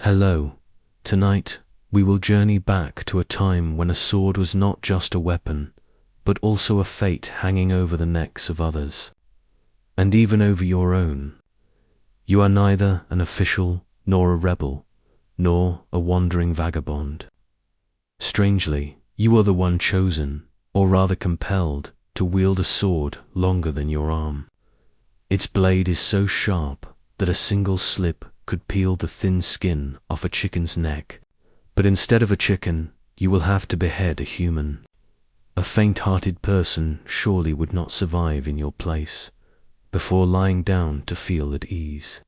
Hello. Tonight, we will journey back to a time when a sword was not just a weapon, but also a fate hanging over the necks of others, and even over your own. You are neither an official, nor a rebel, nor a wandering vagabond. Strangely, you are the one chosen, or rather compelled, to wield a sword longer than your arm. Its blade is so sharp that a single slip could peel the thin skin off a chicken's neck, but instead of a chicken, you will have to behead a human. A faint-hearted person surely would not survive in your place, before lying down to feel at ease.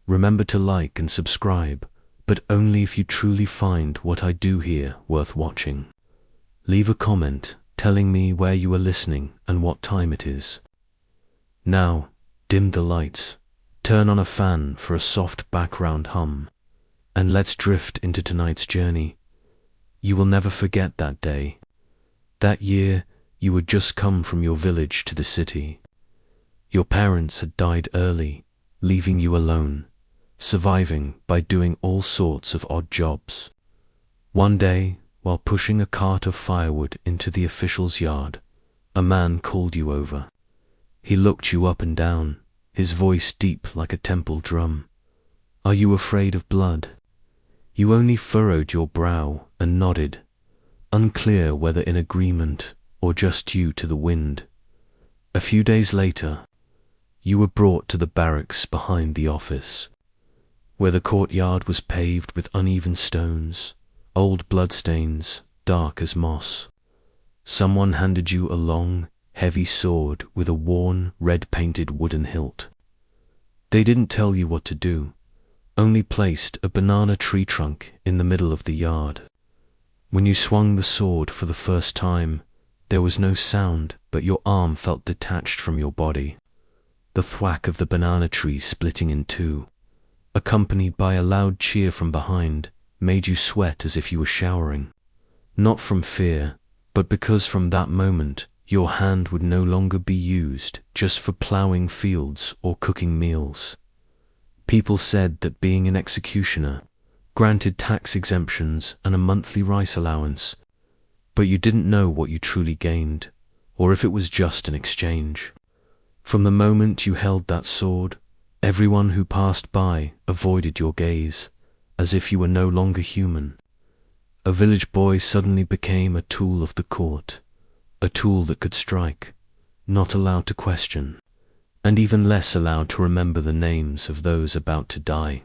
Remember to like and subscribe, but only if you truly find what I do here worth watching. Leave a comment telling me where you are listening and what time it is. Now, dim the lights, turn on a fan for a soft background hum, and let's drift into tonight's journey. You will never forget that day. That year, you had just come from your village to the city. Your parents had died early, leaving you alone, surviving by doing all sorts of odd jobs. One day, while pushing a cart of firewood into the official's yard, a man called you over. He looked you up and down, his voice deep like a temple drum. Are you afraid of blood? You only furrowed your brow and nodded, unclear whether in agreement or just due to the wind. A few days later, you were brought to the barracks behind the office, where the courtyard was paved with uneven stones, old bloodstains, dark as moss. Someone handed you a long, heavy sword with a worn, red-painted wooden hilt. They didn't tell you what to do, only placed a banana tree trunk in the middle of the yard. When you swung the sword for the first time, there was no sound, but your arm felt detached from your body. The thwack of the banana tree splitting in two, accompanied by a loud cheer from behind, made you sweat as if you were showering. Not from fear, but because from that moment, your hand would no longer be used just for ploughing fields or cooking meals. People said that being an executioner granted tax exemptions and a monthly rice allowance, but you didn't know what you truly gained, or if it was just an exchange. From the moment you held that sword, everyone who passed by avoided your gaze, as if you were no longer human. A village boy suddenly became a tool of the court, a tool that could strike, not allowed to question, and even less allowed to remember the names of those about to die.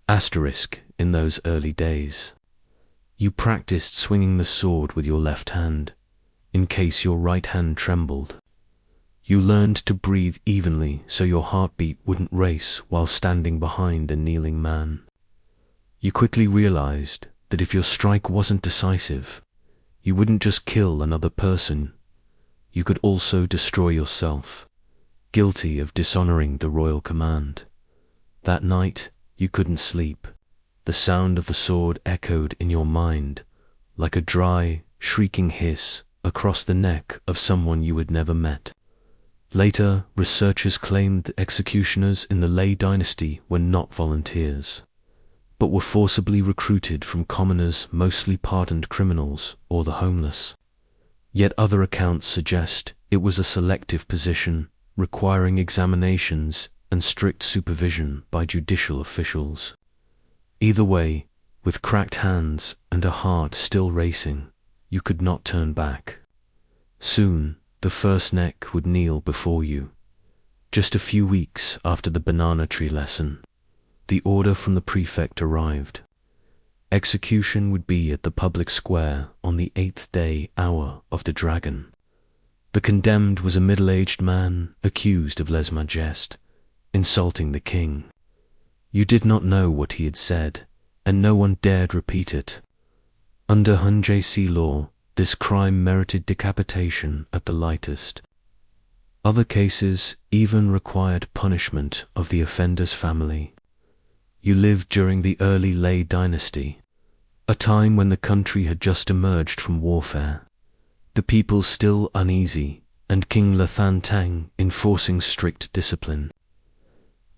Asterisk in those early days. You practiced swinging the sword with your left hand, in case your right hand trembled. You learned to breathe evenly so your heartbeat wouldn't race while standing behind a kneeling man. You quickly realized that if your strike wasn't decisive, you wouldn't just kill another person, you could also destroy yourself, guilty of dishonoring the royal command. That night, you couldn't sleep. The sound of the sword echoed in your mind, like a dry, shrieking hiss across the neck of someone you had never met. Later, researchers claimed that executioners in the Lei dynasty were not volunteers, but were forcibly recruited from commoners, mostly pardoned criminals or the homeless. Yet other accounts suggest it was a selective position, requiring examinations and strict supervision by judicial officials. Either way, with cracked hands and a heart still racing, you could not turn back. Soon, the first neck would kneel before you. Just a few weeks after the banana tree lesson, the order from the prefect arrived. Execution would be at the public square on the 8th day hour of the dragon. The condemned was a middle-aged man accused of lèse-majesté, insulting the king. You did not know what he had said, and no one dared repeat it. Under Hunjasi law, this crime merited decapitation at the lightest. Other cases even required punishment of the offender's family. You lived during the early Lei dynasty, a time when the country had just emerged from warfare, the people still uneasy, and King Lathan Tang enforcing strict discipline.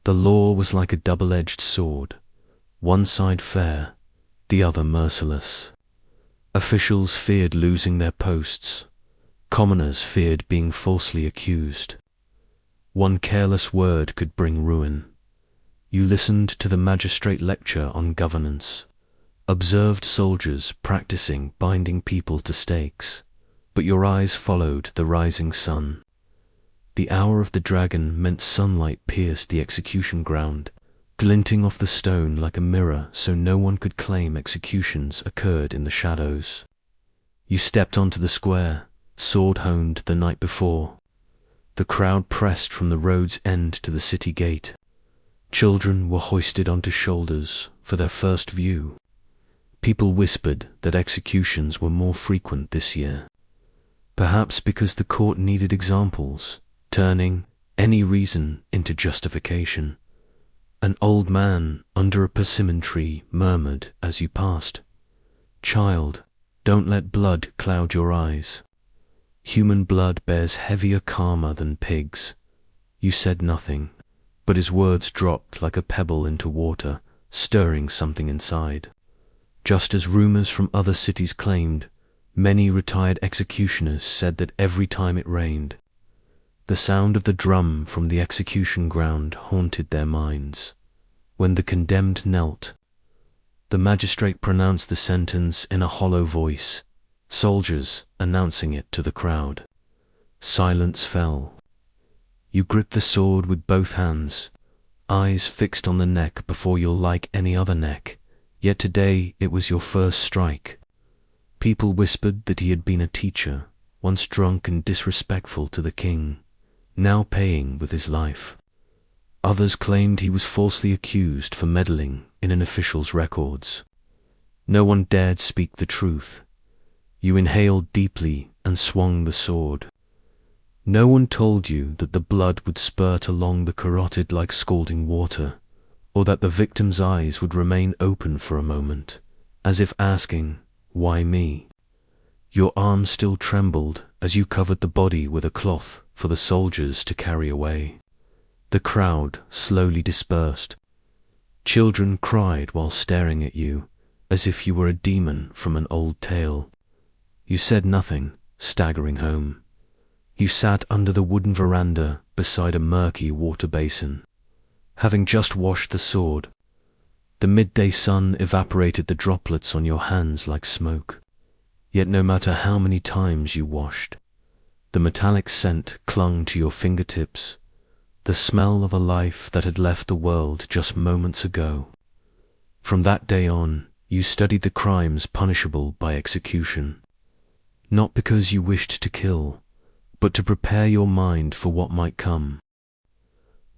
The law was like a double-edged sword, one side fair, the other merciless. Officials feared losing their posts. Commoners feared being falsely accused. One careless word could bring ruin. You listened to the magistrate lecture on governance, observed soldiers practicing binding people to stakes, but your eyes followed the rising sun. The hour of the dragon meant sunlight pierced the execution ground, glinting off the stone like a mirror so no one could claim executions occurred in the shadows. You stepped onto the square, sword honed the night before. The crowd pressed from the road's end to the city gate. Children were hoisted onto shoulders for their first view. People whispered that executions were more frequent this year. Perhaps because the court needed examples, turning any reason into justification. An old man under a persimmon tree murmured as you passed, "Child, don't let blood cloud your eyes. Human blood bears heavier karma than pigs." You said nothing, but his words dropped like a pebble into water, stirring something inside. Just as rumors from other cities claimed, many retired executioners said that every time it rained, the sound of the drum from the execution ground haunted their minds. When the condemned knelt, the magistrate pronounced the sentence in a hollow voice, soldiers announcing it to the crowd. Silence fell. You gripped the sword with both hands, eyes fixed on the neck before you'll like any other neck, yet today it was your first strike. People whispered that he had been a teacher, once drunk and disrespectful to the king, now paying with his life. Others claimed he was falsely accused for meddling in an official's records. No one dared speak the truth. You inhaled deeply and swung the sword. No one told you that the blood would spurt along the carotid like scalding water, or that the victim's eyes would remain open for a moment, as if asking, "Why me?" Your arm still trembled as you covered the body with a cloth for the soldiers to carry away. The crowd slowly dispersed. Children cried while staring at you, as if you were a demon from an old tale. You said nothing, staggering home. You sat under the wooden veranda beside a murky water basin. Having just washed the sword, the midday sun evaporated the droplets on your hands like smoke. Yet no matter how many times you washed, the metallic scent clung to your fingertips, the smell of a life that had left the world just moments ago. From that day on, you studied the crimes punishable by execution, not because you wished to kill, but to prepare your mind for what might come.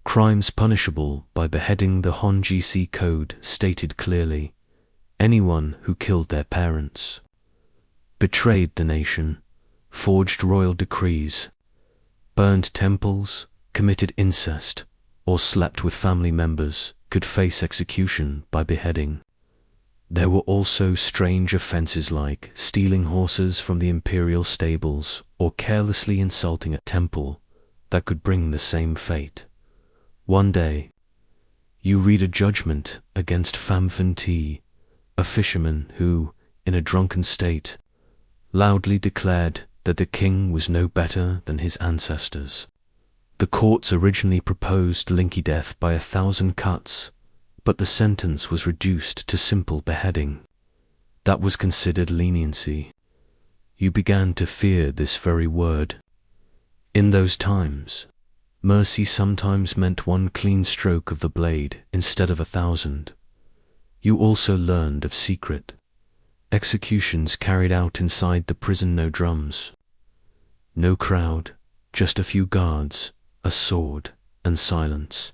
Crimes punishable by beheading, the Hon-GC code stated clearly: anyone who killed their parents, betrayed the nation, forged royal decrees, burned temples, committed incest, or slept with family members could face execution by beheading. There were also strange offenses like stealing horses from the imperial stables or carelessly insulting a temple that could bring the same fate. One day, you read a judgment against Pham Phan Thi, a fisherman who, in a drunken state, loudly declared that the king was no better than his ancestors. The courts originally proposed Linky death by 1,000 cuts, but the sentence was reduced to simple beheading. That was considered leniency. You began to fear this very word. In those times, mercy sometimes meant one clean stroke of the blade instead of 1,000. You also learned of secret executions carried out inside the prison. No drums, no crowd, just a few guards, a sword, and silence.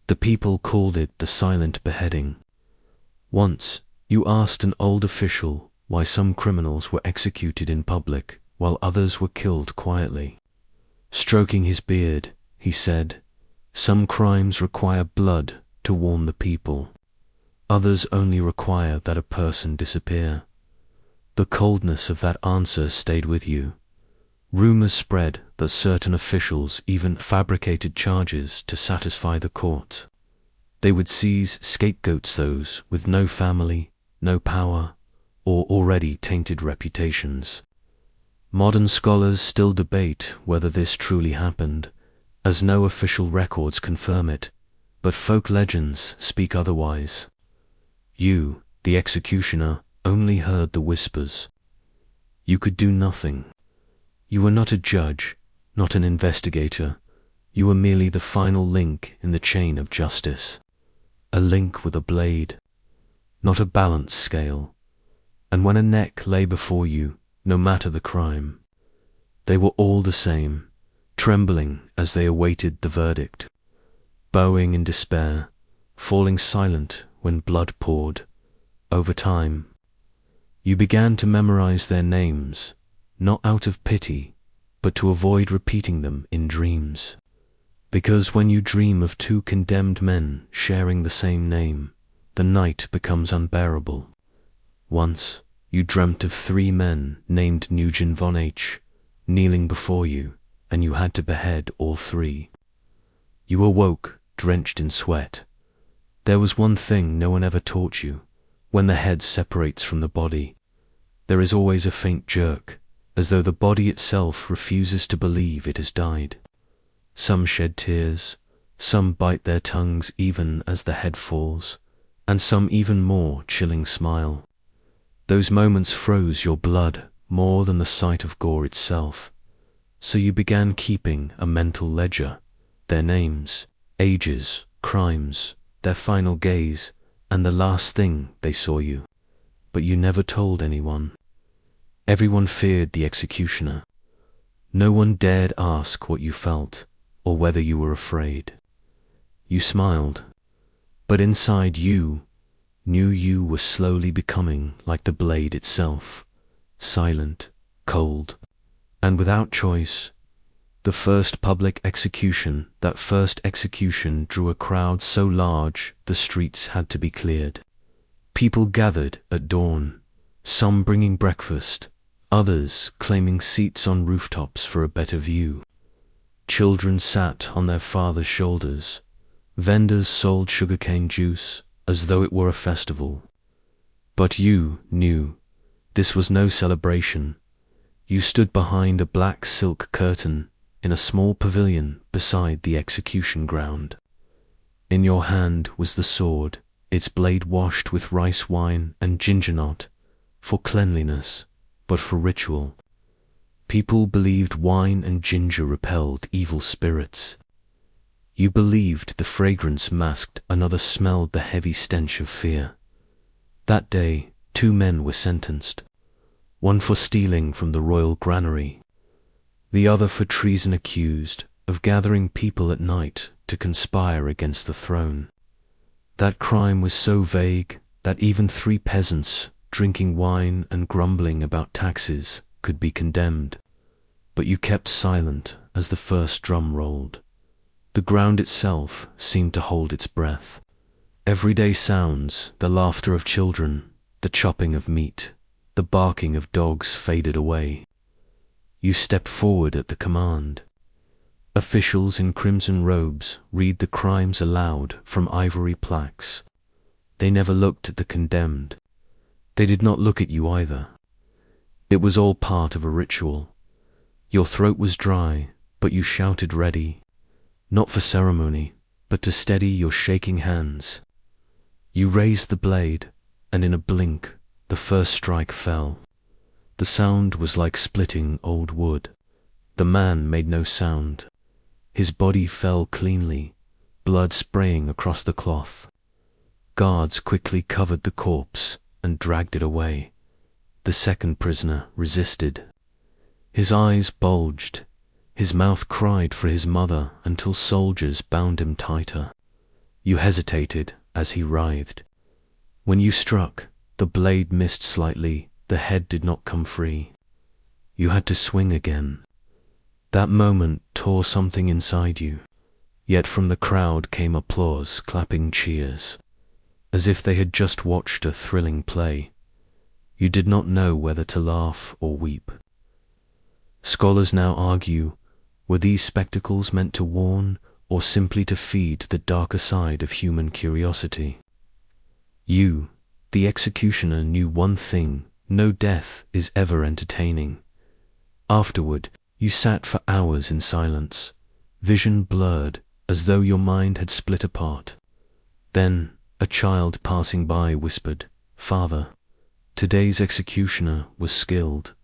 The people called it the silent beheading. Once, you asked an old official why some criminals were executed in public while others were killed quietly. Stroking his beard, he said, "Some crimes require blood to warn the people. Others only require that a person disappear." The coldness of that answer stayed with you. Rumors spread that certain officials even fabricated charges to satisfy the court. They would seize scapegoats, those with no family, no power, or already tainted reputations. Modern scholars still debate whether this truly happened, as no official records confirm it, but folk legends speak otherwise. You, the executioner, only heard the whispers. You could do nothing. You were not a judge, not an investigator. You were merely the final link in the chain of justice. A link with a blade, not a balance scale. And when a neck lay before you, no matter the crime, they were all the same, trembling as they awaited the verdict, bowing in despair, falling silent when blood poured. Over time, you began to memorize their names, not out of pity, but to avoid repeating them in dreams. Because when you dream of two condemned men sharing the same name, the night becomes unbearable. Once, you dreamt of 3 men named Nugent von H. kneeling before you, and you had to behead all 3. You awoke, drenched in sweat. There was one thing no one ever taught you. When the head separates from the body, there is always a faint jerk, as though the body itself refuses to believe it has died. Some shed tears, some bite their tongues even as the head falls, and some even more chilling smile. Those moments froze your blood more than the sight of gore itself, so you began keeping a mental ledger, their names, ages, crimes, their final gaze, and the last thing they saw you. But you never told anyone. Everyone feared the executioner. No one dared ask what you felt, or whether you were afraid. You smiled, but inside you knew you were slowly becoming like the blade itself, silent, cold, and without choice. The first public execution, that first execution drew a crowd so large the streets had to be cleared. People gathered at dawn, some bringing breakfast, others claiming seats on rooftops for a better view. Children sat on their fathers' shoulders. Vendors sold sugarcane juice as though it were a festival. But you knew this was no celebration. You stood behind a black silk curtain in a small pavilion beside the execution ground. In your hand was the sword, its blade washed with rice wine and ginger knot, for cleanliness, but for ritual. People believed wine and ginger repelled evil spirits. You believed the fragrance masked another smelled the heavy stench of fear. That day, 2 men were sentenced, one for stealing from the royal granary, the other for treason, accused of gathering people at night to conspire against the throne. That crime was so vague that even 3 peasants drinking wine and grumbling about taxes could be condemned. But you kept silent as the first drum rolled. The ground itself seemed to hold its breath. Everyday sounds, the laughter of children, the chopping of meat, the barking of dogs faded away. You stepped forward at the command. Officials in crimson robes read the crimes aloud from ivory plaques. They never looked at the condemned. They did not look at you either. It was all part of a ritual. Your throat was dry, but you shouted ready, not for ceremony, but to steady your shaking hands. You raised the blade, and in a blink, the first strike fell. The sound was like splitting old wood. The man made no sound. His body fell cleanly, blood spraying across the cloth. Guards quickly covered the corpse and dragged it away. The second prisoner resisted. His eyes bulged. His mouth cried for his mother until soldiers bound him tighter. You hesitated as he writhed. When you struck, the blade missed slightly. The head did not come free. You had to swing again. That moment tore something inside you. Yet from the crowd came applause, clapping cheers, as if they had just watched a thrilling play. You did not know whether to laugh or weep. Scholars now argue, were these spectacles meant to warn or simply to feed the darker side of human curiosity. You, the executioner, knew one thing: no death is ever entertaining. Afterward, you sat for hours in silence, vision blurred, as though your mind had split apart. Then, a child passing by whispered, "Father." Today's executioner was skilled.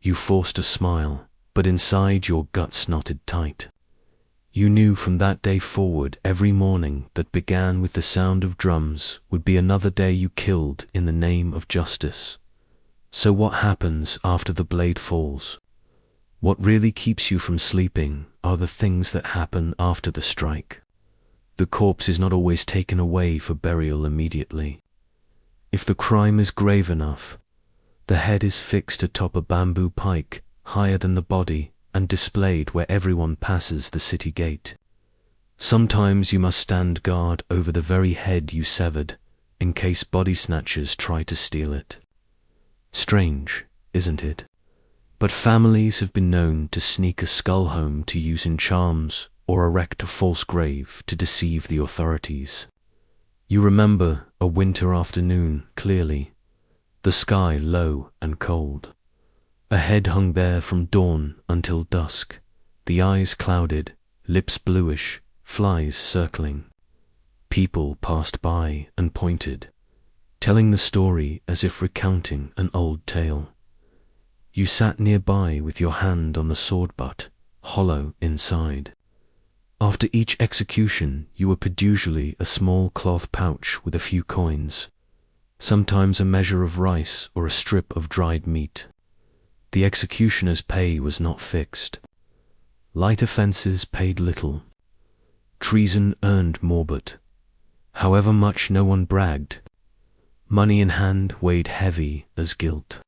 You forced a smile, but inside your guts knotted tight. You knew from that day forward every morning that began with the sound of drums would be another day you killed in the name of justice. So what happens after the blade falls? What really keeps you from sleeping are the things that happen after the strike. The corpse is not always taken away for burial immediately. If the crime is grave enough, the head is fixed atop a bamboo pike higher than the body and displayed where everyone passes the city gate. Sometimes you must stand guard over the very head you severed, in case body snatchers try to steal it. Strange, isn't it? But families have been known to sneak a skull home to use in charms or erect a false grave to deceive the authorities. You remember a winter afternoon clearly, the sky low and cold. A head hung there from dawn until dusk, the eyes clouded, lips bluish, flies circling. People passed by and pointed, telling the story as if recounting an old tale. You sat nearby with your hand on the sword butt, hollow inside. After each execution, you were paid usually a small cloth pouch with a few coins, sometimes a measure of rice or a strip of dried meat. The executioner's pay was not fixed. Light offences paid little. Treason earned more, but however much no one bragged. Money in hand weighed heavy as guilt.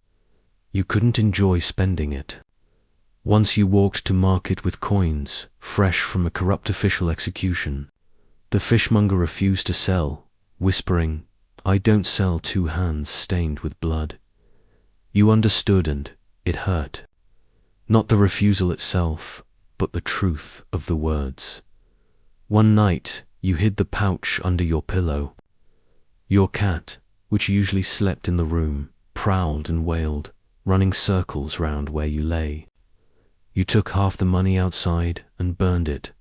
You couldn't enjoy spending it. Once you walked to market with coins, fresh from a corrupt official execution. The fishmonger refused to sell, whispering, "I don't sell 2 hands stained with blood." You understood, and it hurt. Not the refusal itself, but the truth of the words. One night, you hid the pouch under your pillow. Your cat, which usually slept in the room, prowled and wailed, running circles round where you lay. You took half the money outside and burned it,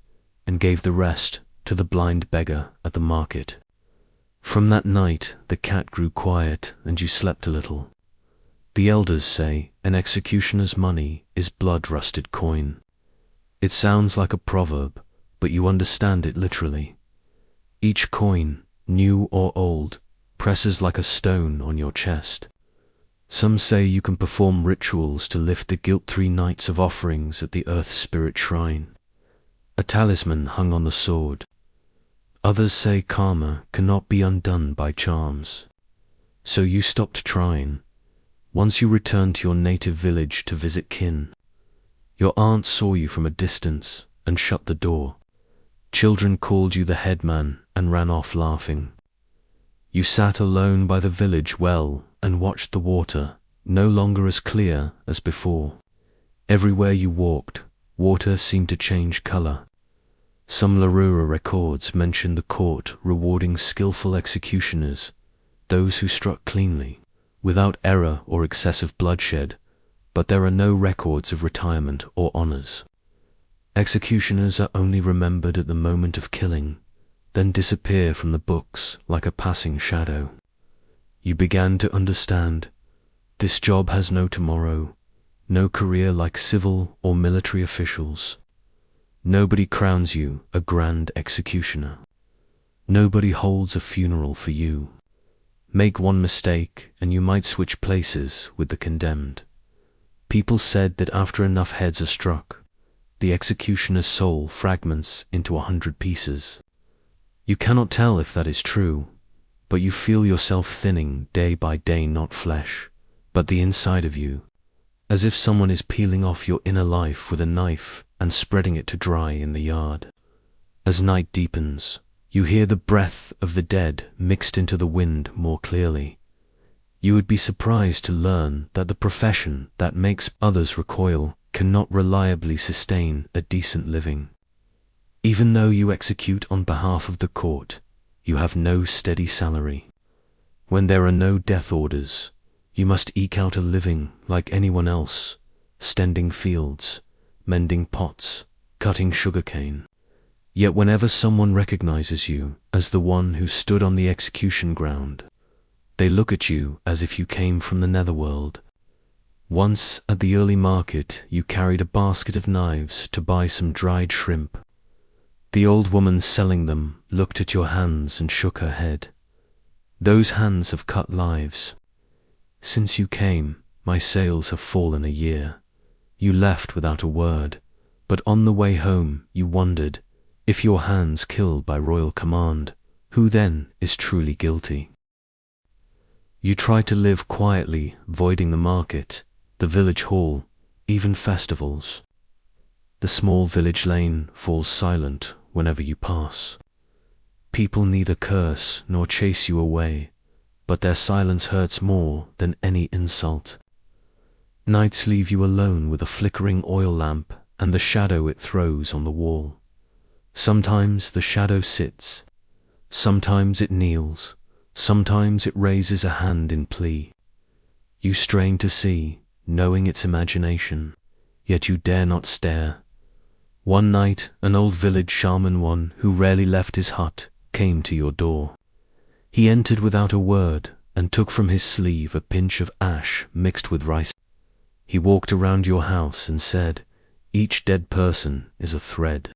and gave the rest to the blind beggar at the market. From that night, the cat grew quiet and you slept a little. The elders say an executioner's money is blood-rusted coin. It sounds like a proverb, but you understand it literally. Each coin, new or old, presses like a stone on your chest. Some say you can perform rituals to lift the guilt 3 nights of offerings at the Earth Spirit Shrine. A talisman hung on the sword. Others say karma cannot be undone by charms. So you stopped trying. Once you returned to your native village to visit kin. Your aunt saw you from a distance and shut the door. Children called you the headman and ran off laughing. You sat alone by the village well and watched the water, no longer as clear as before. Everywhere you walked, water seemed to change color. Some Larura records mention the court rewarding skillful executioners, those who struck cleanly, without error or excessive bloodshed, but there are no records of retirement or honors. Executioners are only remembered at the moment of killing, then disappear from the books like a passing shadow. You began to understand, this job has no tomorrow, no career like civil or military officials. Nobody crowns you a grand executioner. Nobody holds a funeral for you. Make one mistake and you might switch places with the condemned. People said that after enough heads are struck, the executioner's soul fragments into 100 pieces. You cannot tell if that is true, but you feel yourself thinning day by day, not flesh, but the inside of you, as if someone is peeling off your inner life with a knife and spreading it to dry in the yard. As night deepens, you hear the breath of the dead mixed into the wind more clearly. You would be surprised to learn that the profession that makes others recoil cannot reliably sustain a decent living. Even though you execute on behalf of the court, you have no steady salary. When there are no death orders, you must eke out a living like anyone else, stending fields, mending pots, cutting sugarcane. Yet whenever someone recognizes you as the one who stood on the execution ground, they look at you as if you came from the netherworld. Once at the early market, you carried a basket of knives to buy some dried shrimp. The old woman selling them looked at your hands and shook her head. Those hands have cut lives. Since you came, my sales have fallen a year. You left without a word, but on the way home you wondered, if your hands kill by royal command, who then is truly guilty? You try to live quietly, avoiding the market, the village hall, even festivals. The small village lane falls silent whenever you pass. People neither curse nor chase you away, but their silence hurts more than any insult. Nights leave you alone with a flickering oil lamp and the shadow it throws on the wall. Sometimes the shadow sits, sometimes it kneels, sometimes it raises a hand in plea. You strain to see, knowing its imagination, yet you dare not stare. One night, an old village shaman, one who rarely left his hut, came to your door. He entered without a word and took from his sleeve a pinch of ash mixed with rice. He walked around your house and said, "Each dead person is a thread.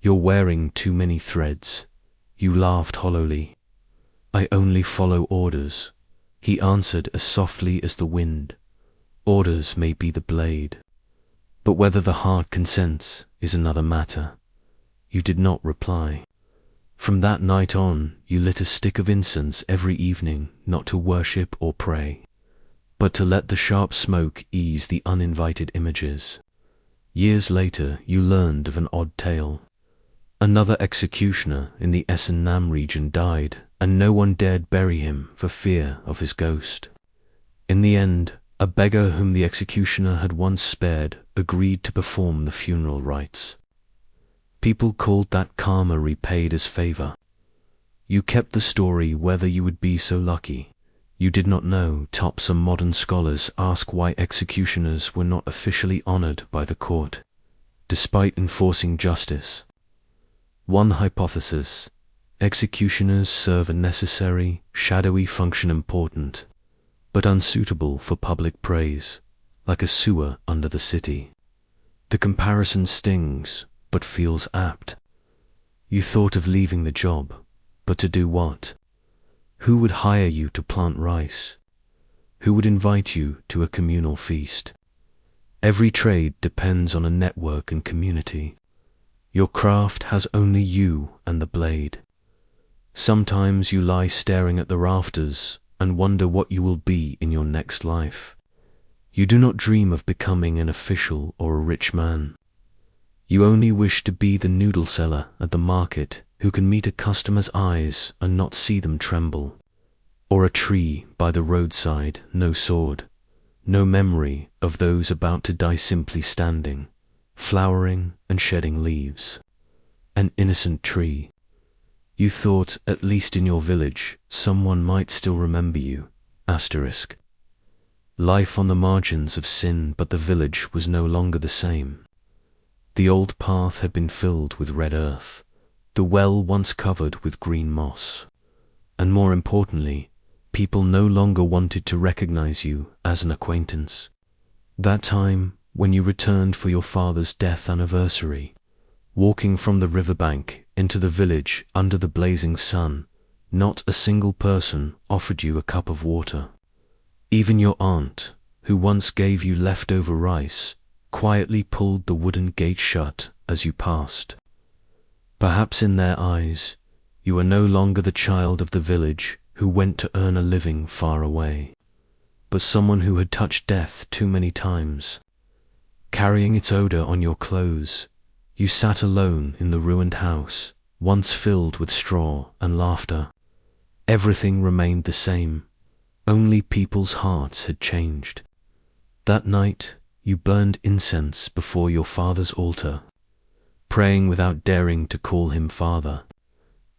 You're wearing too many threads." You laughed hollowly. "I only follow orders," he answered as softly as the wind. "Orders may be the blade, but whether the heart consents is another matter." You did not reply. From that night on, you lit a stick of incense every evening, not to worship or pray, but to let the sharp smoke ease the uninvited images. Years later, you learned of an odd tale. Another executioner in the Essen-Nam region died, and no one dared bury him for fear of his ghost. In the end, a beggar whom the executioner had once spared agreed to perform the funeral rites. People called that karma repaid as favor. You kept the story whether you would be so lucky. You did not know. Some modern scholars ask why executioners were not officially honored by the court, despite enforcing justice. One hypothesis: executioners serve a necessary, shadowy function, important, but unsuitable for public praise, like a sewer under the city. The comparison stings, but feels apt. You thought of leaving the job, but to do what? Who would hire you to plant rice? Who would invite you to a communal feast? Every trade depends on a network and community. Your craft has only you and the blade. Sometimes you lie staring at the rafters and wonder what you will be in your next life. You do not dream of becoming an official or a rich man. You only wish to be the noodle seller at the market who can meet a customer's eyes and not see them tremble. Or a tree by the roadside, no sword, no memory of those about to die, simply standing, flowering and shedding leaves. An innocent tree. You thought, at least in your village, someone might still remember you. Asterisk. Life on the margins of sin, but the village was no longer the same. The old path had been filled with red earth, the well once covered with green moss. And more importantly, people no longer wanted to recognize you as an acquaintance. That time when you returned for your father's death anniversary, walking from the riverbank into the village under the blazing sun, not a single person offered you a cup of water. Even your aunt, who once gave you leftover rice, quietly pulled the wooden gate shut as you passed. Perhaps in their eyes, you were no longer the child of the village who went to earn a living far away, but someone who had touched death too many times. Carrying its odor on your clothes, you sat alone in the ruined house, once filled with straw and laughter. Everything remained the same, only people's hearts had changed. That night, you burned incense before your father's altar. praying without daring to call him father,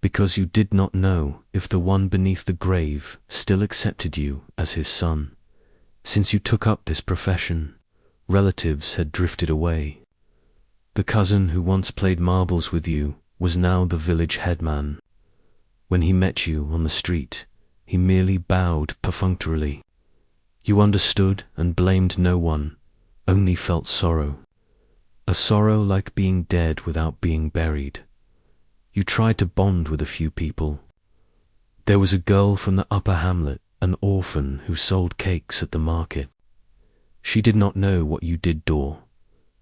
because you did not know if the one beneath the grave still accepted you as his son. Since you took up this profession, relatives had drifted away. The cousin who once played marbles with you was now the village headman. When he met you on the street, he merely bowed perfunctorily. You understood and blamed no one, only felt sorrow. A sorrow like being dead without being buried. You tried to bond with a few people. There was a girl from the upper hamlet, an orphan who sold cakes at the market. She did not know what you did, Dor.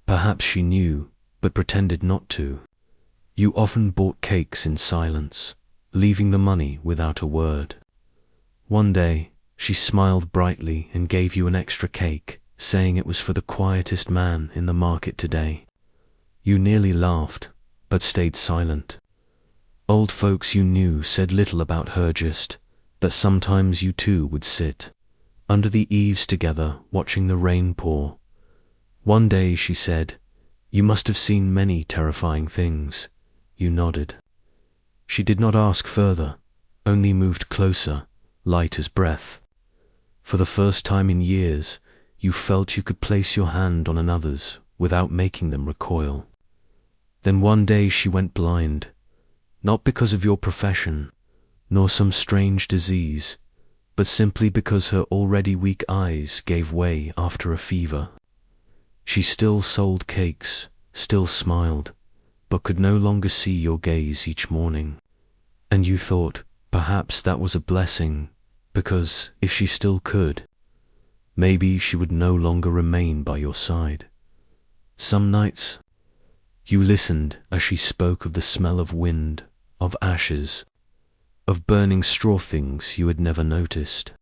Perhaps she knew, but pretended not to. You often bought cakes in silence, leaving the money without a word. One day, she smiled brightly and gave you an extra cake, saying it was for the quietest man in the market today. You nearly laughed, but stayed silent. Old folks you knew said little about her, just that sometimes you two would sit under the eaves together, watching the rain pour. One day she said, "You must have seen many terrifying things." You nodded. She did not ask further, only moved closer, light as breath. For the first time in years, you felt you could place your hand on another's without making them recoil. Then one day she went blind, not because of your profession, nor some strange disease, but simply because her already weak eyes gave way after a fever. She still sold cakes, still smiled, but could no longer see your gaze each morning. And you thought, perhaps that was a blessing, because if she still could, maybe she would no longer remain by your side. Some nights, you listened as she spoke of the smell of wind, of ashes, of burning straw, things you had never noticed.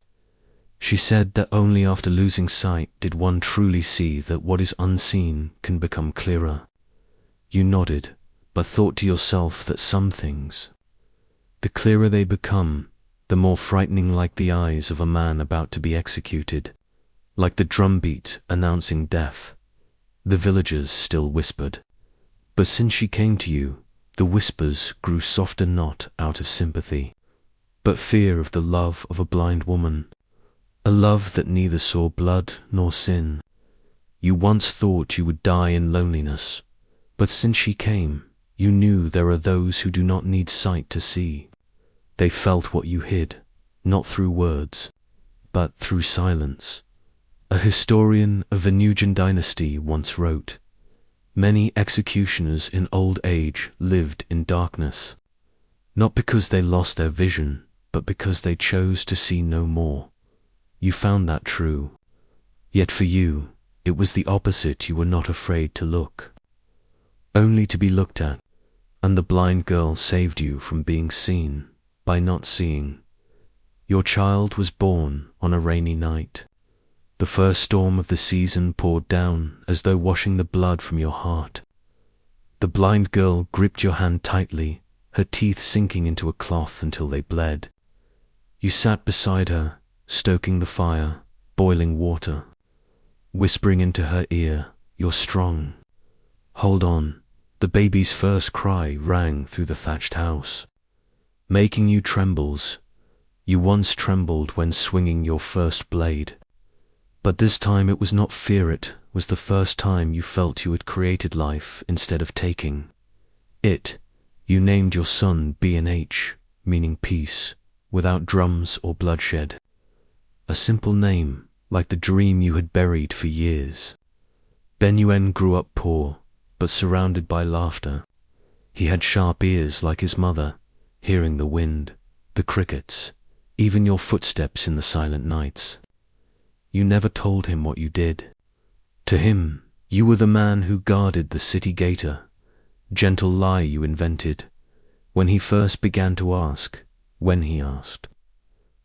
She said that only after losing sight did one truly see that what is unseen can become clearer. You nodded, but thought to yourself that some things, the clearer they become, the more frightening, like the eyes of a man about to be executed, like the drumbeat announcing death. The villagers still whispered. But since she came to you, the whispers grew softer, not out of sympathy, but fear of the love of a blind woman, a love that neither saw blood nor sin. You once thought you would die in loneliness, but since she came, you knew there are those who do not need sight to see. They felt what you hid, not through words, but through silence. A historian of the Nugent dynasty once wrote, "Many executioners in old age lived in darkness, not because they lost their vision, but because they chose to see no more." You found that true. Yet for you, it was the opposite. You were not afraid to look, only to be looked at, and the blind girl saved you from being seen by not seeing. Your child was born on a rainy night. The first storm of the season poured down as though washing the blood from your heart. The blind girl gripped your hand tightly, her teeth sinking into a cloth until they bled. You sat beside her, stoking the fire, boiling water, whispering into her ear, "You're strong. Hold on." The baby's first cry rang through the thatched house, making you trembles. You once trembled when swinging your first blade. But this time it was not fear, it was the first time you felt you had created life instead of taking it. You named your son B&H, meaning peace, without drums or bloodshed. A simple name, like the dream you had buried for years. Benuen grew up poor, but surrounded by laughter. He had sharp ears like his mother, hearing the wind, the crickets, even your footsteps in the silent nights. You never told him what you did. To him, you were the man who guarded the city gator, gentle lie you invented, when he first began to ask, when he asked,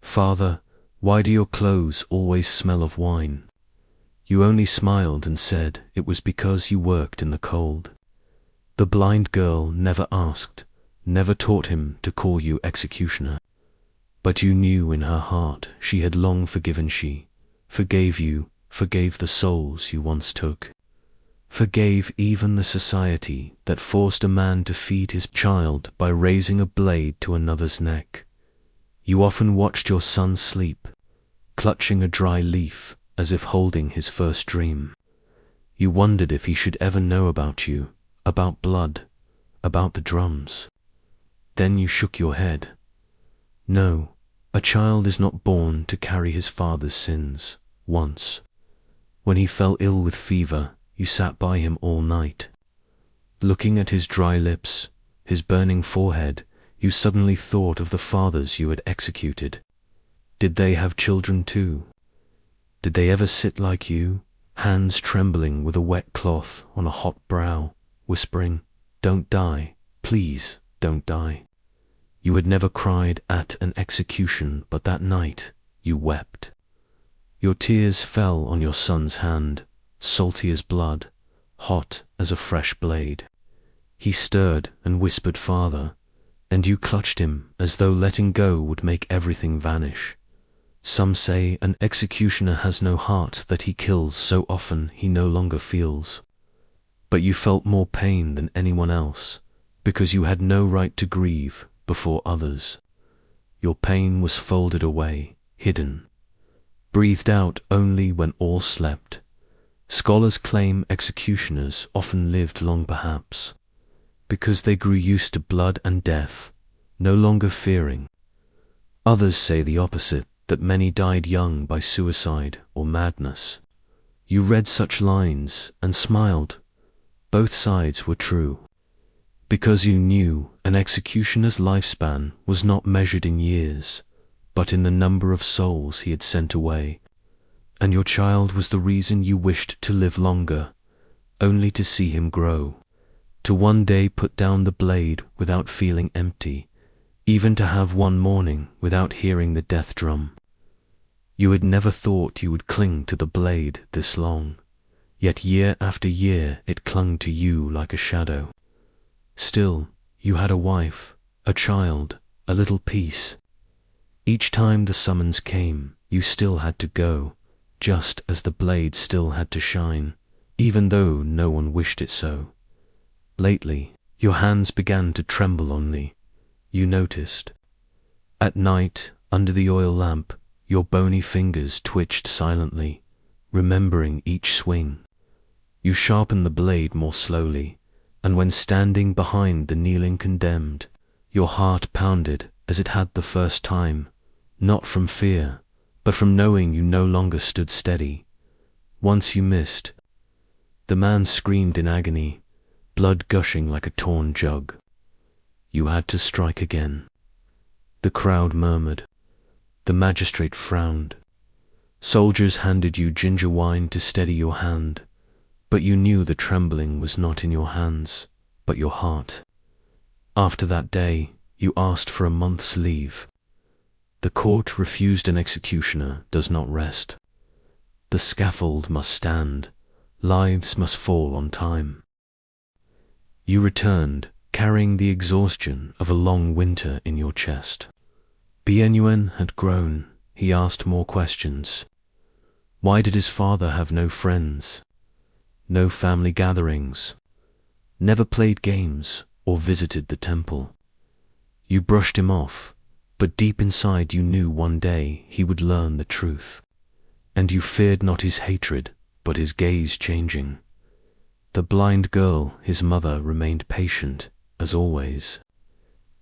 "Father, why do your clothes always smell of wine?" You only smiled and said it was because you worked in the cold. The blind girl never asked, never taught him to call you executioner. But you knew in her heart she had long forgiven. She forgave you, forgave the souls you once took. forgave even the society that forced a man to feed his child by raising a blade to another's neck. You often watched your son sleep, clutching a dry leaf as if holding his first dream. You wondered if he should ever know about you, about blood, about the drums. Then you shook your head. No, a child is not born to carry his father's sins. Once, when he fell ill with fever, you sat by him all night. Looking at his dry lips, his burning forehead, you suddenly thought of the fathers you had executed. Did they have children too? Did they ever sit like you, hands trembling with a wet cloth on a hot brow, whispering, "Don't die, please don't die"? You had never cried at an execution, but that night you wept. Your tears fell on your son's hand, salty as blood, hot as a fresh blade. He stirred and whispered, "Father," and you clutched him as though letting go would make everything vanish. Some say an executioner has no heart, that he kills so often he no longer feels. But you felt more pain than anyone else, because you had no right to grieve before others. Your pain was folded away, hidden, breathed out only when all slept. Scholars claim executioners often lived long, perhaps because they grew used to blood and death, no longer fearing. Others say the opposite, that many died young by suicide or madness. You read such lines and smiled. Both sides were true, because you knew an executioner's lifespan was not measured in years, but in the number of souls he had sent away. And your child was the reason you wished to live longer, only to see him grow, to one day put down the blade without feeling empty, even to have one morning without hearing the death drum. You had never thought you would cling to the blade this long, yet year after year it clung to you like a shadow. Still, you had a wife, a child, a little peace. Each time the summons came, you still had to go, just as the blade still had to shine, even though no one wished it so. Lately, your hands began to tremble on me, you noticed. At night, under the oil lamp, your bony fingers twitched silently, remembering each swing. You sharpened the blade more slowly, and when standing behind the kneeling condemned, your heart pounded as it had the first time, not from fear, but from knowing you no longer stood steady. Once you missed. The man screamed in agony, blood gushing like a torn jug. You had to strike again. The crowd murmured. The magistrate frowned. Soldiers handed you ginger wine to steady your hand, but you knew the trembling was not in your hands, but your heart. After that day, you asked for a month's leave. The court refused. An executioner does not rest. The scaffold must stand. Lives must fall on time. You returned, carrying the exhaustion of a long winter in your chest. Bien had grown. He asked more questions. Why did his father have no friends, no family gatherings, never played games or visited the temple? You brushed him off, but deep inside you knew one day he would learn the truth. And you feared not his hatred, but his gaze changing. The blind girl, his mother, remained patient, as always.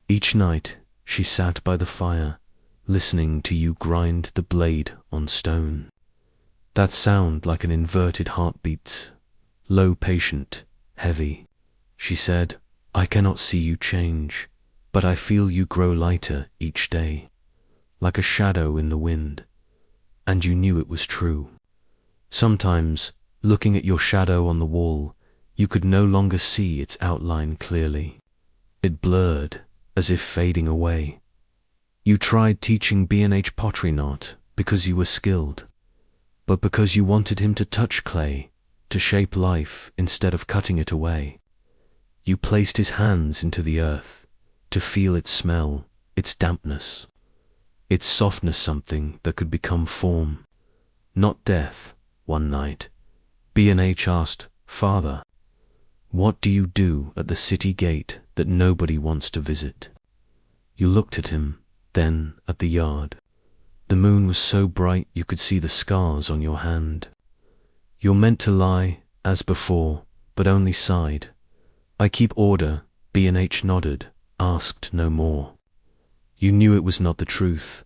Each night she sat by the fire, listening to you grind the blade on stone. That sound like an inverted heartbeat, low, patient, heavy. She said, "I cannot see you change, but I feel you grow lighter each day, like a shadow in the wind." And you knew it was true. Sometimes, looking at your shadow on the wall, you could no longer see its outline clearly. It blurred, as if fading away. You tried teaching B&H pottery not because you were skilled, but because you wanted him to touch clay, to shape life instead of cutting it away. You placed his hands into the earth, to feel its smell, its dampness, its softness, something that could become form, not death. One night, B&H asked, "Father, what do you do at the city gate that nobody wants to visit?" You looked at him, then at the yard. The moon was so bright you could see the scars on your hand. You're meant to lie, as before, but only sighed. "I keep order," B&H nodded, asked no more. You knew it was not the truth,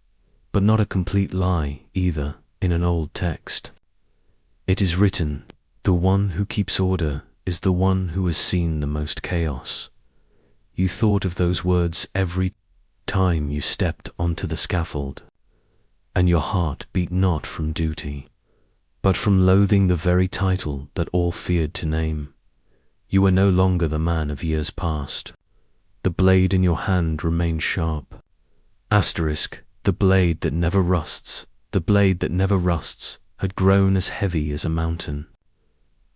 but not a complete lie either, in an old text. It is written, "The one who keeps order is the one who has seen the most chaos." You thought of those words every time you stepped onto the scaffold, and your heart beat not from duty, but from loathing the very title that all feared to name. You were no longer the man of years past. The blade in your hand remained sharp. Asterisk, the blade that never rusts, the blade that never rusts, had grown as heavy as a mountain.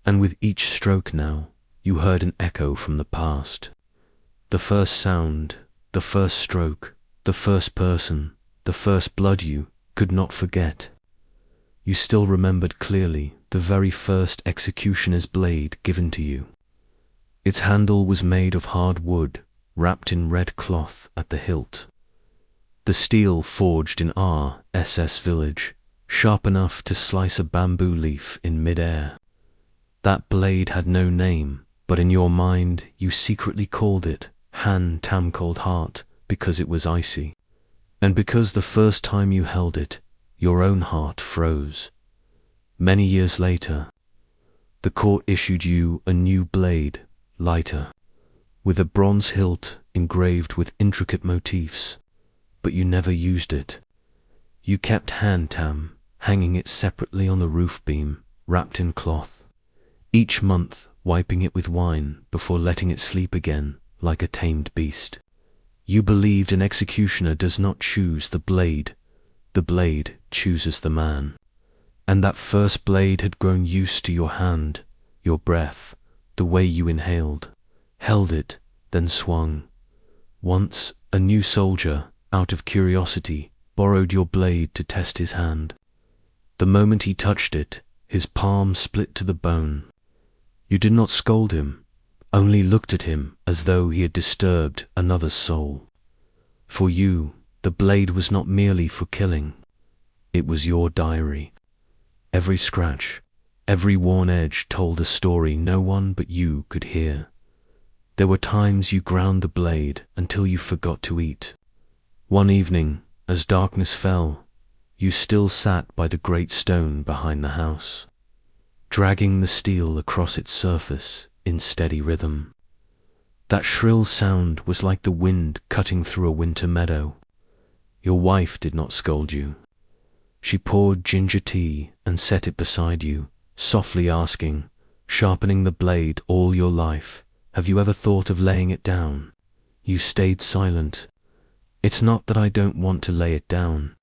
And with each stroke now, you heard an echo from the past. The first sound, the first stroke, the first person, the first blood you could not forget. You still remembered clearly the very first executioner's blade given to you. Its handle was made of hard wood, wrapped in red cloth at the hilt. The steel forged in R.S.S. Village, sharp enough to slice a bamboo leaf in mid-air. That blade had no name, but in your mind you secretly called it Hàn Tâm Cold Heart because it was icy, and because the first time you held it, your own heart froze. Many years later, the court issued you a new blade, lighter, with a bronze hilt engraved with intricate motifs, but you never used it. You kept Hàn Tâm, hanging it separately on the roof beam, wrapped in cloth, each month wiping it with wine before letting it sleep again like a tamed beast. You believed an executioner does not choose the blade chooses the man. And that first blade had grown used to your hand, your breath, the way you inhaled, held it, then swung. Once, a new soldier, out of curiosity, borrowed your blade to test his hand. The moment he touched it, his palm split to the bone. You did not scold him, only looked at him as though he had disturbed another's soul. For you, the blade was not merely for killing. It was your diary. Every scratch, every worn edge told a story no one but you could hear. There were times you ground the blade until you forgot to eat. One evening, as darkness fell, you still sat by the great stone behind the house, dragging the steel across its surface in steady rhythm. That shrill sound was like the wind cutting through a winter meadow. Your wife did not scold you. She poured ginger tea and set it beside you, softly asking, sharpening the blade all your life, "Have you ever thought of laying it down?" You stayed silent. "It's not that I don't want to lay it down.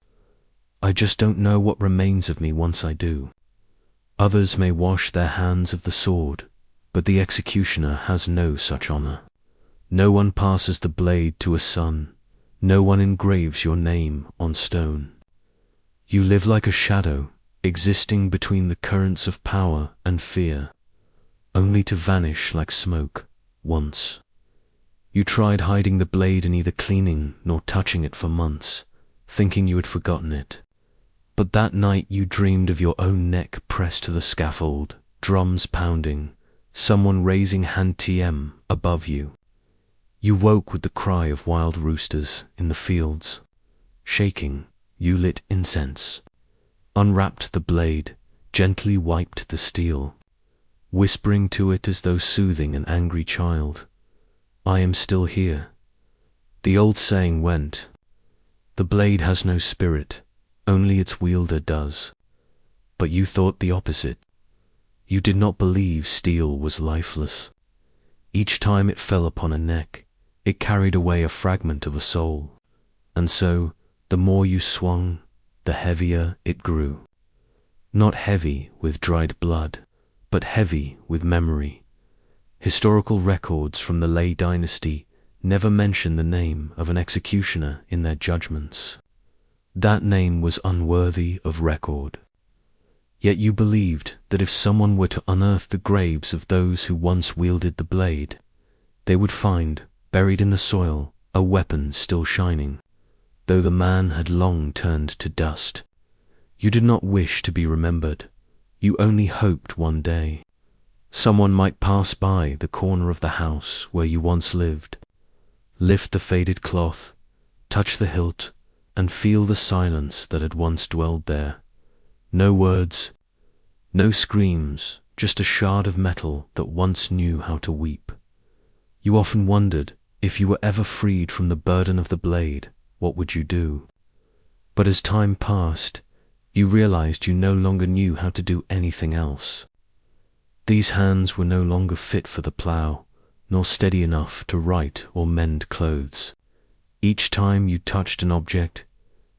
I just don't know what remains of me once I do. Others may wash their hands of the sword, but the executioner has no such honor. No one passes the blade to a son. No one engraves your name on stone. You live like a shadow, existing between the currents of power and fear, only to vanish like smoke once. You tried hiding the blade in either cleaning nor touching it for months, thinking you had forgotten it. But that night you dreamed of your own neck pressed to the scaffold, drums pounding, someone raising Hàn Tâm above you. You woke with the cry of wild roosters in the fields. Shaking, you lit incense, unwrapped the blade, gently wiped the steel, whispering to it as though soothing an angry child, "I am still here." The old saying went, "The blade has no spirit, only its wielder does." But you thought the opposite. You did not believe steel was lifeless. Each time it fell upon a neck, it carried away a fragment of a soul, and so, the more you swung, the heavier it grew. Not heavy with dried blood, but heavy with memory. Historical records from the Lei dynasty never mention the name of an executioner in their judgments. That name was unworthy of record. Yet you believed that if someone were to unearth the graves of those who once wielded the blade, they would find, buried in the soil, a weapon still shining, though the man had long turned to dust. You did not wish to be remembered. You only hoped one day someone might pass by the corner of the house where you once lived, lift the faded cloth, touch the hilt, and feel the silence that had once dwelled there. No words, no screams, just a shard of metal that once knew how to weep. You often wondered, if you were ever freed from the burden of the blade, what would you do? But as time passed, you realized you no longer knew how to do anything else. These hands were no longer fit for the plough, nor steady enough to write or mend clothes. Each time you touched an object,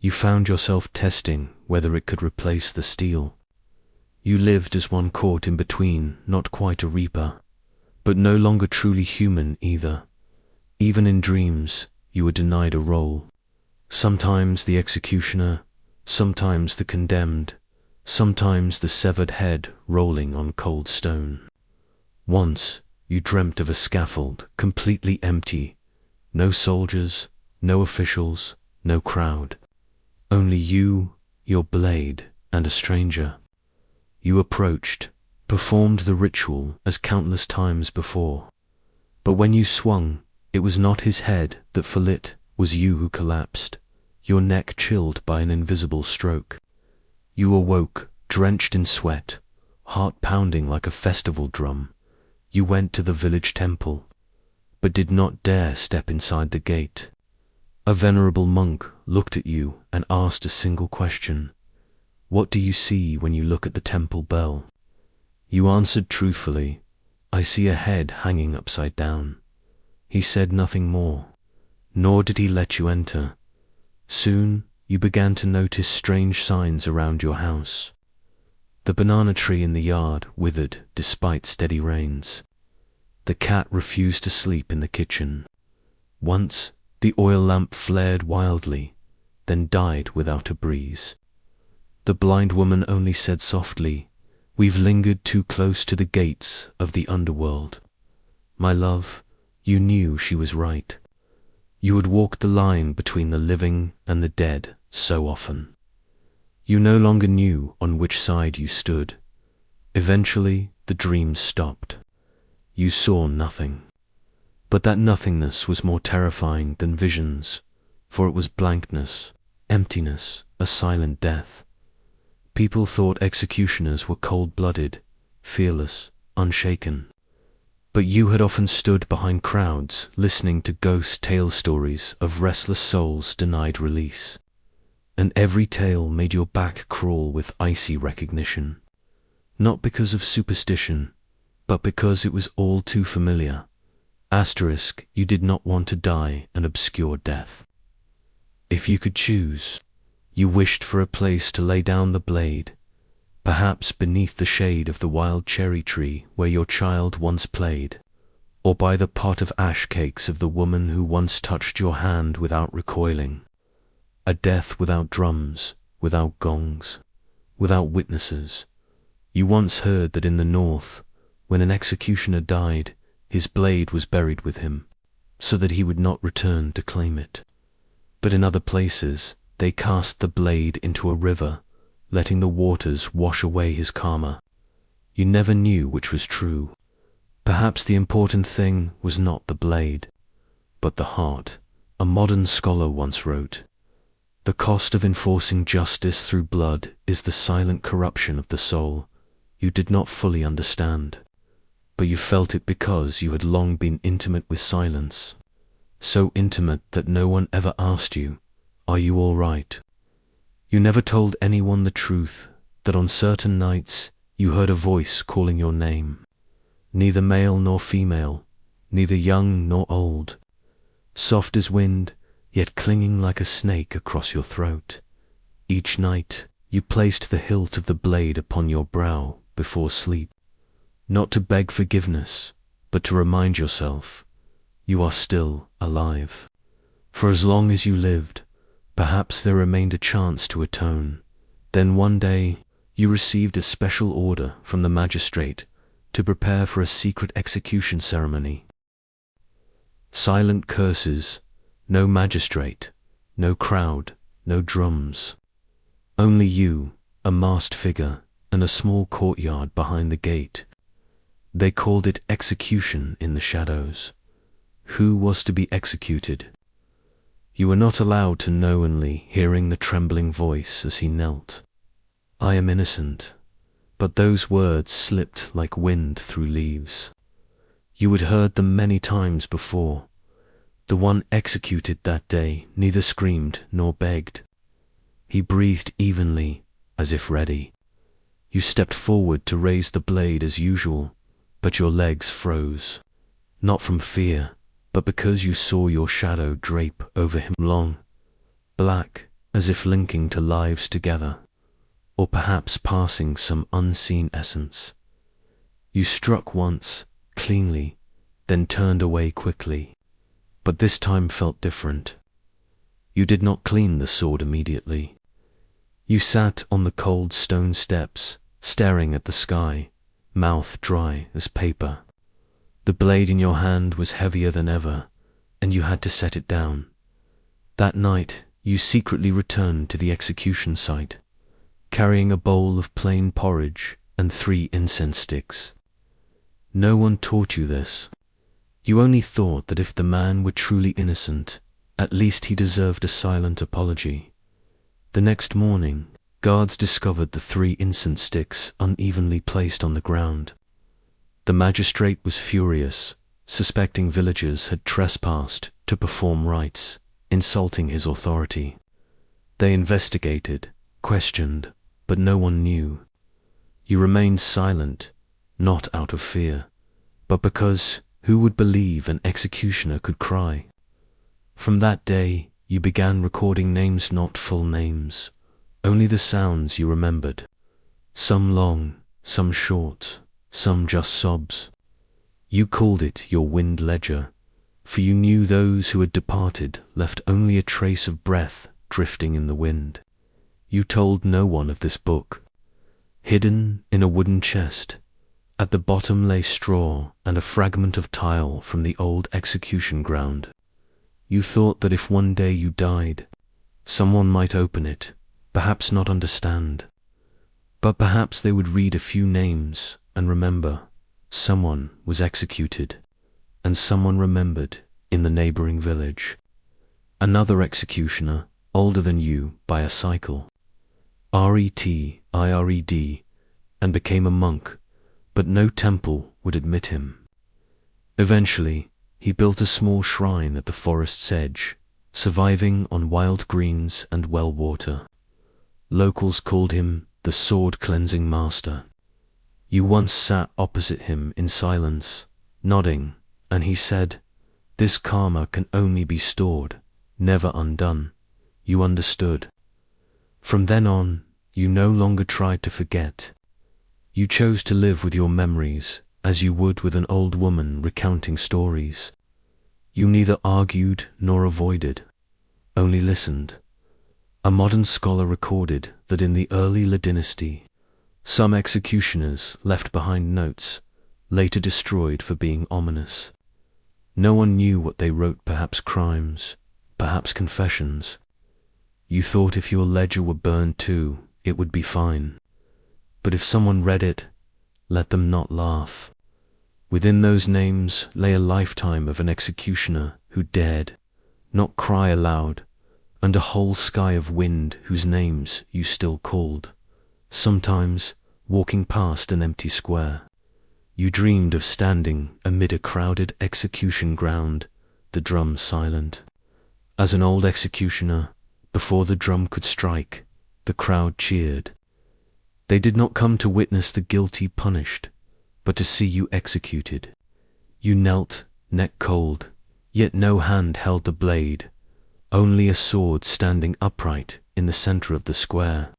you found yourself testing whether it could replace the steel. You lived as one caught in between, not quite a reaper, but no longer truly human either. Even in dreams, you were denied a role. Sometimes the executioner, sometimes the condemned, sometimes the severed head rolling on cold stone. Once, you dreamt of a scaffold completely empty, no soldiers, no officials, no crowd. Only you, your blade, and a stranger. You approached, performed the ritual as countless times before. But when you swung, it was not his head that fell, it was you who collapsed, your neck chilled by an invisible stroke. You awoke, drenched in sweat, heart pounding like a festival drum. You went to the village temple, but did not dare step inside the gate. A venerable monk looked at you and asked a single question. What do you see when you look at the temple bell? You answered truthfully, I see a head hanging upside down. He said nothing more, nor did he let you enter. Soon you began to notice strange signs around your house. The banana tree in the yard withered despite steady rains. The cat refused to sleep in the kitchen. Once, the oil lamp flared wildly, then died without a breeze. The blind woman only said softly, We've lingered too close to the gates of the underworld. My love, you knew she was right. You had walked the line between the living and the dead so often. You no longer knew on which side you stood. Eventually, the dreams stopped. You saw nothing. But that nothingness was more terrifying than visions, for it was blankness, emptiness, a silent death. People thought executioners were cold-blooded, fearless, unshaken. But you had often stood behind crowds listening to ghost tale stories of restless souls denied release. And every tale made your back crawl with icy recognition. Not because of superstition, but because it was all too familiar. Asterisk, you did not want to die an obscure death. If you could choose, you wished for a place to lay down the blade, perhaps beneath the shade of the wild cherry tree where your child once played, or by the pot of ash cakes of the woman who once touched your hand without recoiling. A death without drums, without gongs, without witnesses. You once heard that in the north, when an executioner died, his blade was buried with him, so that he would not return to claim it. But in other places, they cast the blade into a river, letting the waters wash away his karma. You never knew which was true. Perhaps the important thing was not the blade, but the heart. A modern scholar once wrote, The cost of enforcing justice through blood is the silent corruption of the soul. You did not fully understand, but you felt it because you had long been intimate with silence, so intimate that no one ever asked you, Are you all right? You never told anyone the truth, that on certain nights you heard a voice calling your name, neither male nor female, neither young nor old, soft as wind, yet clinging like a snake across your throat. Each night you placed the hilt of the blade upon your brow before sleep, not to beg forgiveness, but to remind yourself, you are still alive. For as long as you lived, perhaps there remained a chance to atone. Then one day, You received a special order from the magistrate to prepare for a secret execution ceremony. Silent curses, no magistrate, no crowd, no drums. Only you, a masked figure, and a small courtyard behind the gate. They called it execution in the shadows. Who was to be executed? You were not allowed to know, only hearing the trembling voice as he knelt. I am innocent. But those words slipped like wind through leaves. You had heard them many times before. The one executed that day neither screamed nor begged. He breathed evenly, as if ready. You stepped forward to raise the blade as usual, but your legs froze. Not from fear, but because you saw your shadow drape over him, long, black, as if linking to lives together, or perhaps passing some unseen essence. You struck once, cleanly, then turned away quickly, but this time felt different. You did not clean the sword immediately. You sat on the cold stone steps, staring at the sky, mouth dry as paper. The blade in your hand was heavier than ever, and you had to set it down. That night, you secretly returned to the execution site, carrying a bowl of plain porridge and 3 incense sticks. No one taught you this. You only thought that if the man were truly innocent, at least he deserved a silent apology. The next morning, guards discovered the 3 incense sticks unevenly placed on the ground. The magistrate was furious, suspecting villagers had trespassed to perform rites, insulting his authority. They investigated, questioned, but no one knew. You remained silent, not out of fear, but because who would believe an executioner could cry? From that day, you began recording names, not full names, only the sounds you remembered. Some long, some short, some just sobs. You called it your wind ledger, for you knew those who had departed left only a trace of breath drifting in the wind. You told no one of this book. Hidden in a wooden chest, at the bottom lay straw and a fragment of tile from the old execution ground. You thought that if one day you died, someone might open it, perhaps not understand, but perhaps they would read a few names and remember someone was executed, and someone remembered in the neighboring village. Another executioner, older than you by a cycle, retired, and became a monk, but no temple would admit him. Eventually, he built a small shrine at the forest's edge, surviving on wild greens and well water. Locals called him the sword-cleansing master. You once sat opposite him in silence, nodding, and he said, "This karma can only be stored, never undone." You understood. From then on, you no longer tried to forget. You chose to live with your memories, as you would with an old woman recounting stories. You neither argued nor avoided, only listened. A modern scholar recorded that in the early La Dynasty, some executioners left behind notes, later destroyed for being ominous. No one knew what they wrote, perhaps crimes, perhaps confessions. You thought if your ledger were burned too, it would be fine. But if someone read it, let them not laugh. Within those names lay a lifetime of an executioner who dared not cry aloud, and a whole sky of wind whose names you still called. Sometimes, walking past an empty square, you dreamed of standing amid a crowded execution ground, the drum silent. As an old executioner, before the drum could strike, the crowd cheered. They did not come to witness the guilty punished, but to see you executed. You knelt, neck cold, yet no hand held the blade, only a sword standing upright in the center of the square,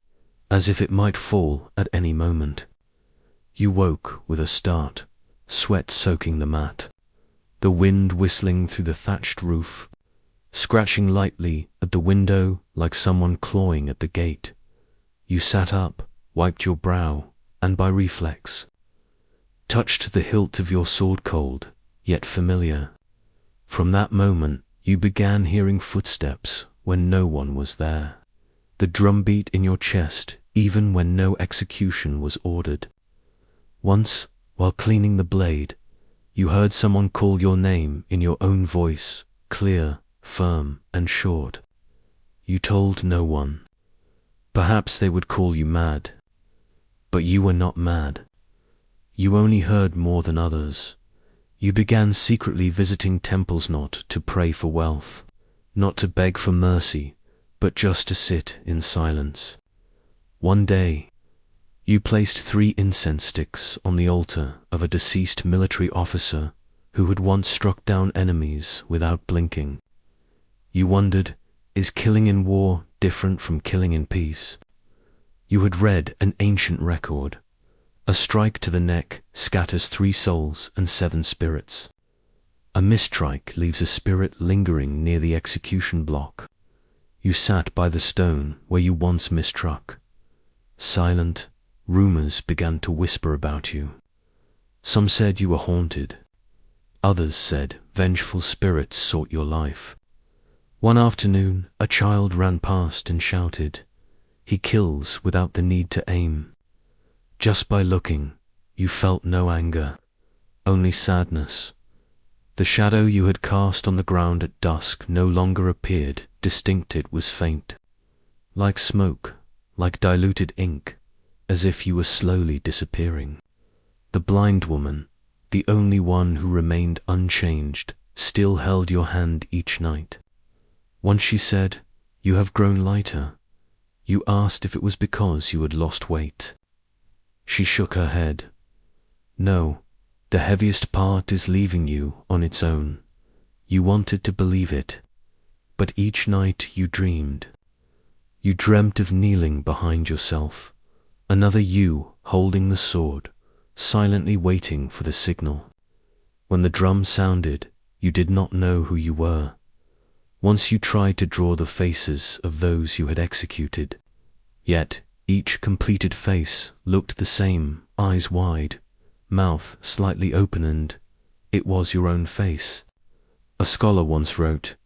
as if it might fall at any moment. You woke with a start, sweat soaking the mat, the wind whistling through the thatched roof, scratching lightly at the window like someone clawing at the gate. You sat up, wiped your brow, and by reflex, touched the hilt of your sword, cold, yet familiar. From that moment, you began hearing footsteps when no one was there. The drumbeat in your chest, even when no execution was ordered. Once, while cleaning the blade, you heard someone call your name in your own voice, clear, firm, and short. You told no one. Perhaps they would call you mad. But you were not mad. You only heard more than others. You began secretly visiting temples, not to pray for wealth, not to beg for mercy, but just to sit in silence. One day, you placed 3 incense sticks on the altar of a deceased military officer who had once struck down enemies without blinking. You wondered, is killing in war different from killing in peace? You had read an ancient record. A strike to the neck scatters 3 souls and 7 spirits. A mistrike leaves a spirit lingering near the execution block. You sat by the stone where you once mistruck. Silent, rumors began to whisper about you. Some said you were haunted. Others said vengeful spirits sought your life. One afternoon, a child ran past and shouted, "He kills without the need to aim." Just by looking, you felt no anger, only sadness. The shadow you had cast on the ground at dusk no longer appeared distinct, it was faint. Like smoke, like diluted ink, as if you were slowly disappearing. The blind woman, the only one who remained unchanged, still held your hand each night. Once she said, "You have grown lighter." You asked if it was because you had lost weight. She shook her head. "No, the heaviest part is leaving you on its own." You wanted to believe it, but each night you dreamed. You dreamt of kneeling behind yourself, another you holding the sword, silently waiting for the signal. When the drum sounded, you did not know who you were. Once you tried to draw the faces of those you had executed, yet each completed face looked the same, eyes wide, mouth slightly open, and it was your own face. A scholar once wrote,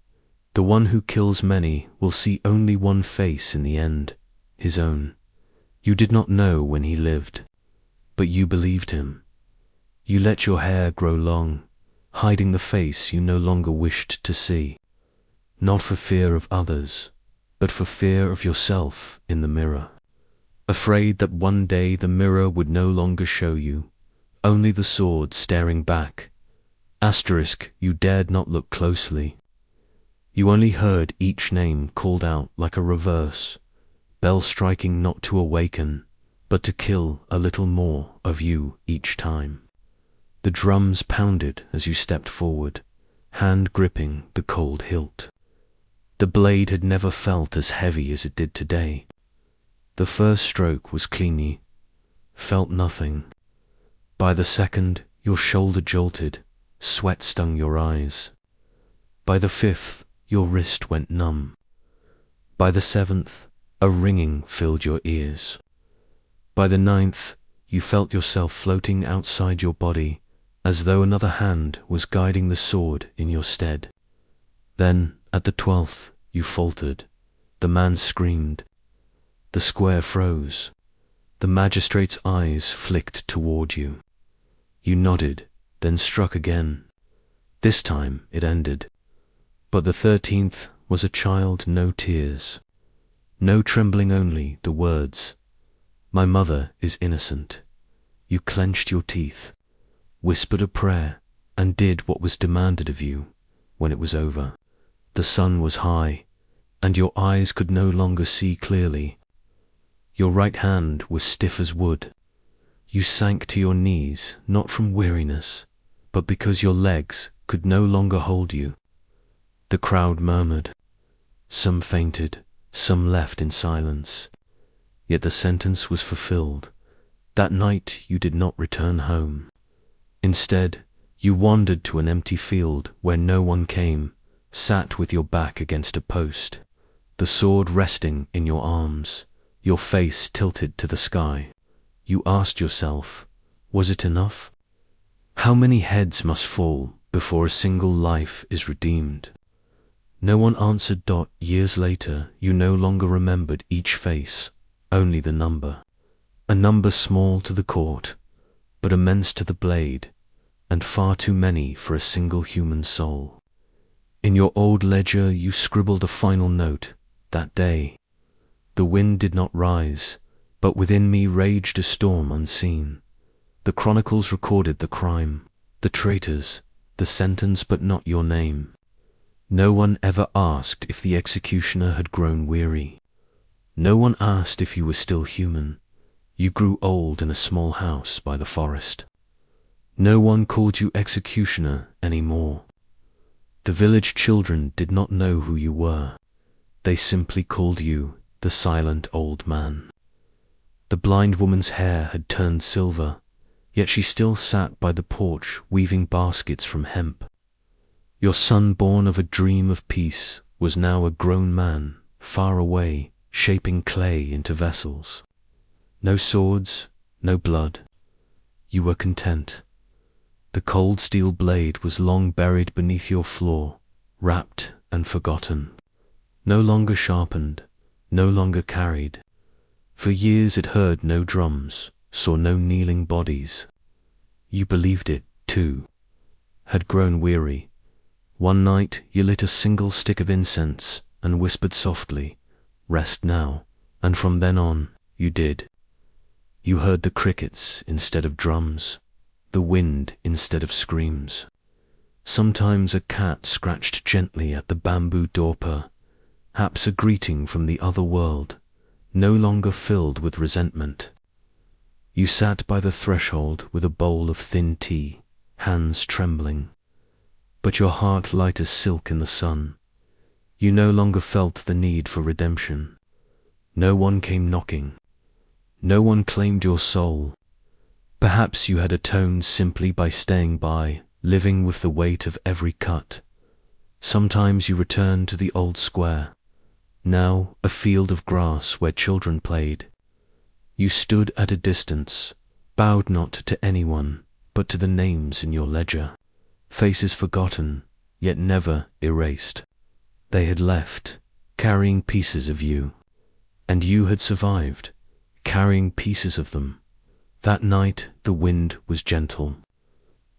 "The one who kills many will see only one face in the end, his own." You did not know when he lived, but you believed him. You let your hair grow long, hiding the face you no longer wished to see, not for fear of others, but for fear of yourself in the mirror. Afraid that one day the mirror would no longer show you, only the sword staring back. Asterisk, you dared not look closely. You only heard each name called out like a reverse, bell striking not to awaken, but to kill a little more of you each time. The drums pounded as you stepped forward, hand gripping the cold hilt. The blade had never felt as heavy as it did today. The first stroke was clean, felt nothing. By the second, your shoulder jolted, sweat stung your eyes. By the 5th, your wrist went numb. By the 7th, a ringing filled your ears. By the 9th, you felt yourself floating outside your body, as though another hand was guiding the sword in your stead. Then, at the 12th, you faltered. The man screamed. The square froze. The magistrate's eyes flicked toward you. You nodded, then struck again. This time it ended. But the 13th was a child, no tears. No trembling, only the words, "My mother is innocent." You clenched your teeth, whispered a prayer, and did what was demanded of you. When it was over, the sun was high, and your eyes could no longer see clearly. Your right hand was stiff as wood. You sank to your knees, not from weariness, but because your legs could no longer hold you. The crowd murmured. Some fainted, some left in silence. Yet the sentence was fulfilled. That night you did not return home. Instead, you wandered to an empty field where no one came, sat with your back against a post, the sword resting in your arms, your face tilted to the sky. You asked yourself, was it enough? How many heads must fall before a single life is redeemed? No one answered. Years later, you no longer remembered each face, only the number. A number small to the court, but immense to the blade, and far too many for a single human soul. In your old ledger you scribbled a final note. That day, the wind did not rise, but within me raged a storm unseen. The chronicles recorded the crime, the traitors, the sentence, but not your name. No one ever asked if the executioner had grown weary. No one asked if you were still human. You grew old in a small house by the forest. No one called you executioner anymore. The village children did not know who you were. They simply called you the silent old man. The blind woman's hair had turned silver, yet she still sat by the porch weaving baskets from hemp. Your son, born of a dream of peace, was now a grown man, far away, shaping clay into vessels. No swords, no blood. You were content. The cold steel blade was long buried beneath your floor, wrapped and forgotten. No longer sharpened, no longer carried. For years it heard no drums, saw no kneeling bodies. You believed it, too, had grown weary. One night you lit a single stick of incense and whispered softly, "Rest now," and from then on, you did. You heard the crickets instead of drums, the wind instead of screams. Sometimes a cat scratched gently at the bamboo doorper, perhaps a greeting from the other world, no longer filled with resentment. You sat by the threshold with a bowl of thin tea, hands trembling, but your heart light as silk in the sun. You no longer felt the need for redemption. No one came knocking. No one claimed your soul. Perhaps you had atoned simply by staying by, living with the weight of every cut. Sometimes you returned to the old square, now a field of grass where children played. You stood at a distance, bowed not to anyone, but to the names in your ledger. Faces forgotten, yet never erased. They had left, carrying pieces of you. And you had survived, carrying pieces of them. That night the wind was gentle.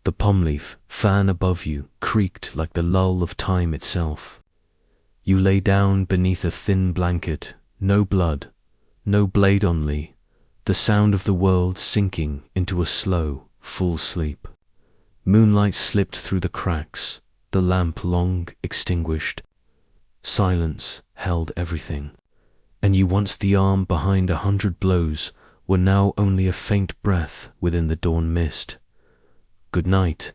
The palm leaf fan above you creaked like the lull of time itself. You lay down beneath a thin blanket, no blood, no blade only, the sound of the world sinking into a slow, full sleep. Moonlight slipped through the cracks, the lamp long extinguished. Silence held everything, and you once the arm behind 100 blows were now only a faint breath within the dawn mist. Good night,